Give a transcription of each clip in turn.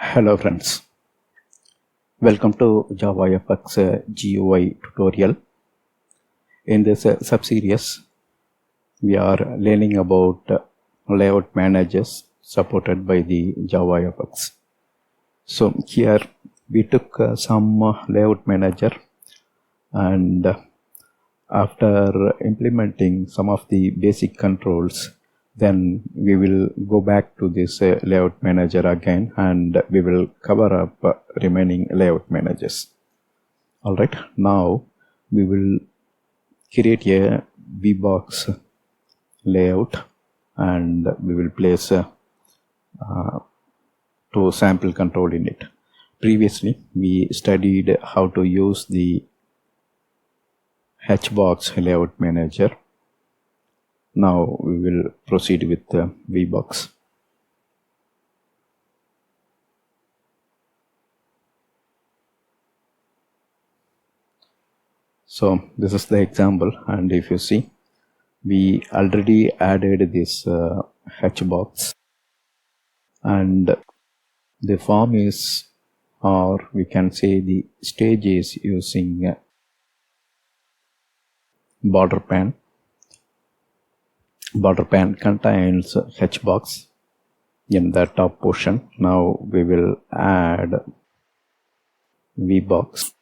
Hello friends, welcome to JavaFx GUI tutorial. In this sub-series, we are learning about layout managers supported by the JavaFX. So here we took some layout manager, and after implementing some of the basic controls, then we will go back to this layout manager again, and we will cover up remaining layout managers. Alright, now we will create a VBox layout, and we will place to sample control in it. Previously we studied how to use the Hbox layout manager. Now we will proceed with the VBox. So this is the example, and if you see, we already added this Hbox, and the form is, or we can say the stage is using border pane. Border pane contains Hbox in the top portion. Now we will add VBox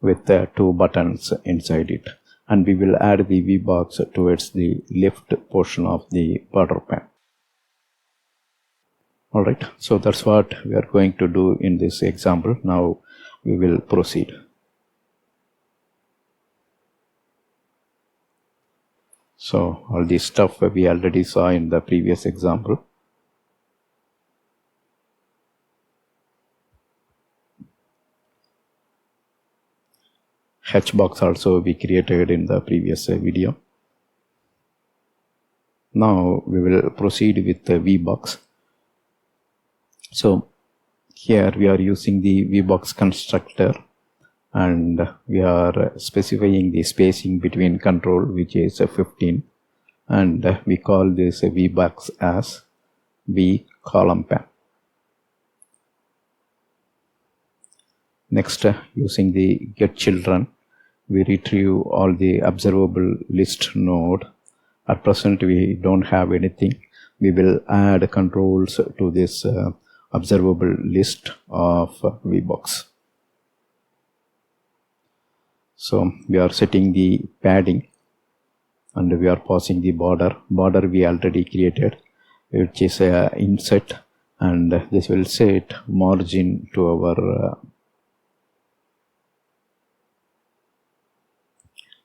with two buttons inside it, and we will add the VBox towards the left portion of the border pane. Alright, so that's what we are going to do in this example. Now we will proceed. So all this stuff we already saw in the previous example. Hbox also we created in the previous video. Now we will proceed with the VBox. So here we are using the VBox constructor, and we are specifying the spacing between control, which is 15, and we call this VBox as VColumnSpan. Next, using the getChildren, we retrieve all the observable list node. At present we don't have anything. We will add controls to this observable list of VBox. So we are setting the padding, and we are passing the border. Border we already created, which is inset, and this will set margin to our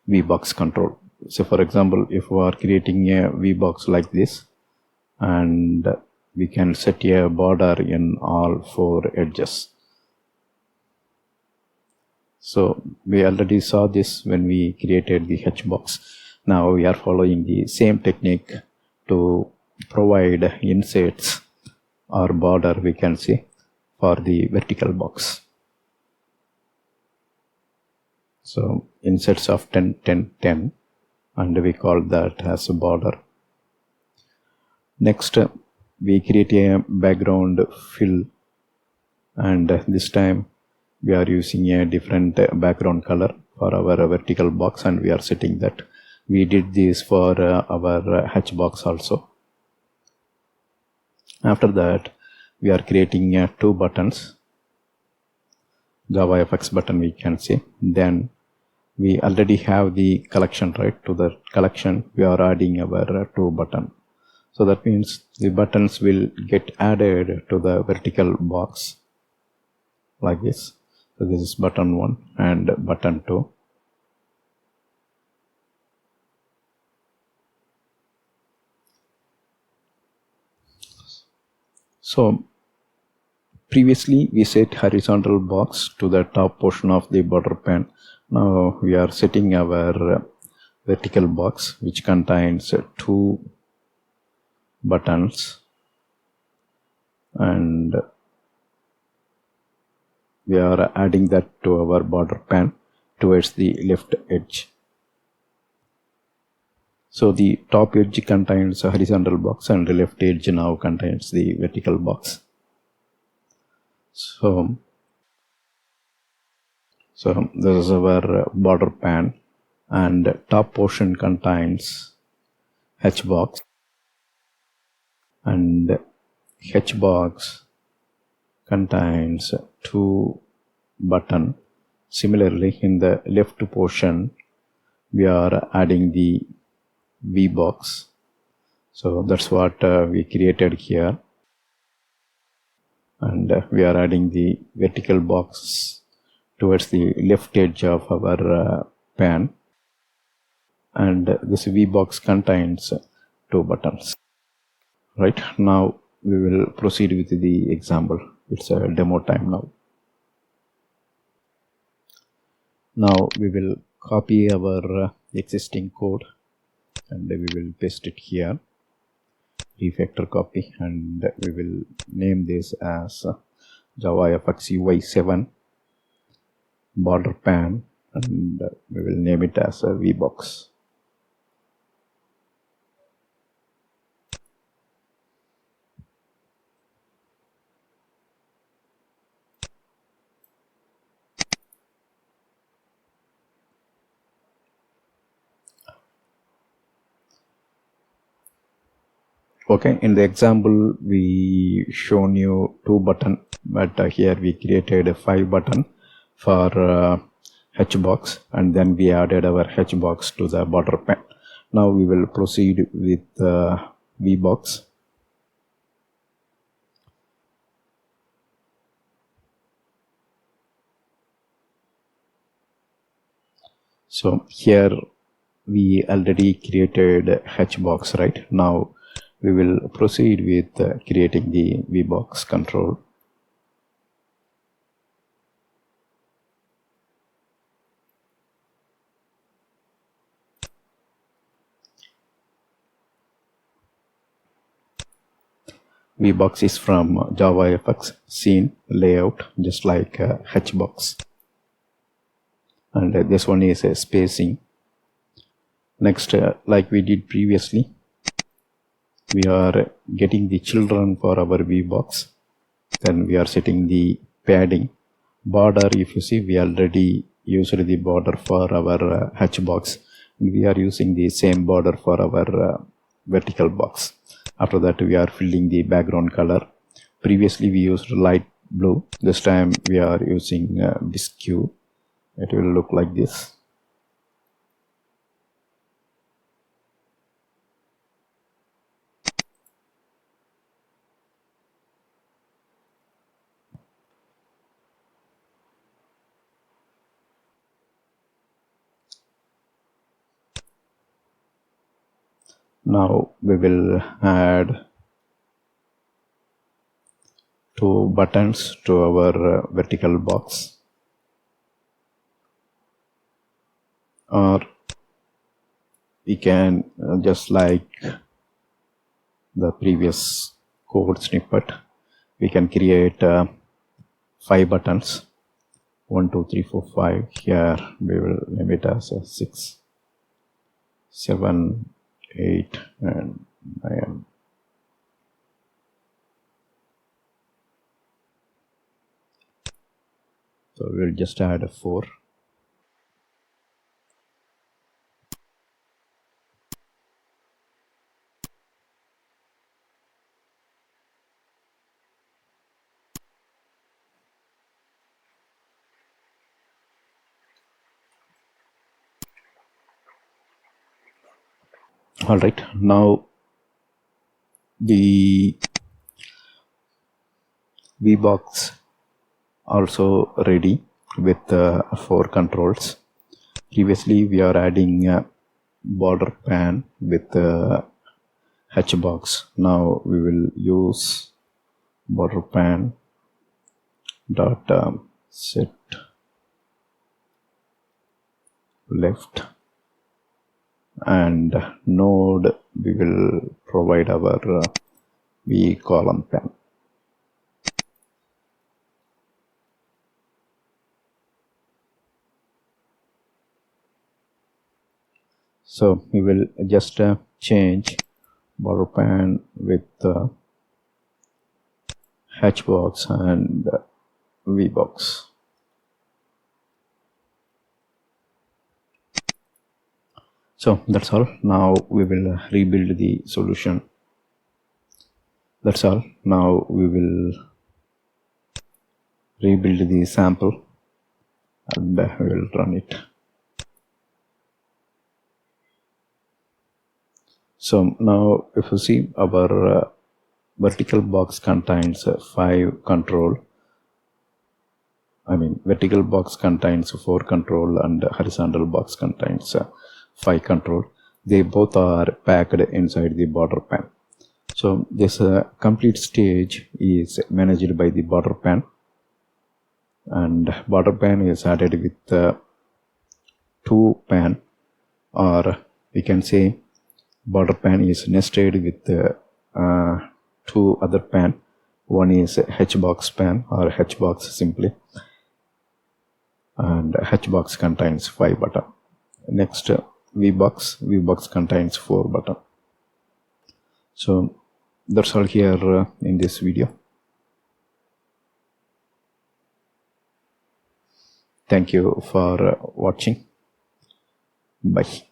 VBox control. So for example, if we are creating a VBox like this, and we can set a border in all four edges. So we already saw this when we created the Hbox. Now we are following the same technique to provide insets or border, we can say, for the vertical box. So insets of 10, 10, 10, and we call that as a border. Next, we create a background fill, and this time we are using a different background color for our vertical box, and we are setting that. We did this for our Hbox also. After that, we are creating two buttons, JavaFX button, we can say. Then we already have the collection, right? To the collection we are adding our two button. So that means the buttons will get added to the vertical box like this. So this is button 1 and button 2. So previously we set horizontal box to the top portion of the border pane. Now we are setting our vertical box, which contains two buttons, and we are adding that to our border pane towards the left edge. So the top edge contains a horizontal box, and the left edge now contains the vertical box. So this is our border pan, and top portion contains H box, and H box contains two button. Similarly, in the left portion we are adding the V box. So that's what we created here, and we are adding the vertical box towards the left edge of our pan, and this V box contains two buttons. Right, now we will proceed with the example. It's a demo time now. Now we will copy our existing code and we will paste it here, refactor copy, and we will name this as JavaFx UI 7 border pan, and we will name it as a VBox. Okay, in the example we shown you 2 button, but here we created a 5 button for H box, and then we added our H box to the border pan. Now we will proceed with V box. So here we already created H box, right? Now we will proceed with creating the VBox control. VBox is from JavaFX scene layout, just like Hbox, and this one is spacing. Next, like we did previously, we are getting the children for our VBox. Then we are setting the padding. Border, if you see, we already used the border for our Hbox. We are using the same border for our vertical box. After that, we are filling the background color. Previously, we used light blue. This time, we are using bisque. It will look like this. Now we will add 2 buttons to our vertical box, or we can just like the previous code snippet, we can create 5 buttons, 1 2 3 4 5. Here we will name it as 6 7 8 and 9. So we'll just add a 4. All right, now the VBox also ready with 4 controls. Previously, we are adding a border pan with Hbox. Now we will use border pan dot set left, and node we will provide our V column pan. So we will just change border pan with Hbox and VBox. So that's all. Now we will rebuild the solution. That's all. Now we will rebuild the sample and we will run it. So now if you see, our vertical box contains 5 control. Vertical box contains 4 control and horizontal box contains 5 control. They both are packed inside the border pane. So this complete stage is managed by the border pane, and border pane is added with 2 pane, or we can say border pane is nested with 2 other pane. One is HBox pane or HBox simply, and HBox contains 5 button. Next, VBox contains 4 button. So that's all here in this video. Thank you for watching. Bye.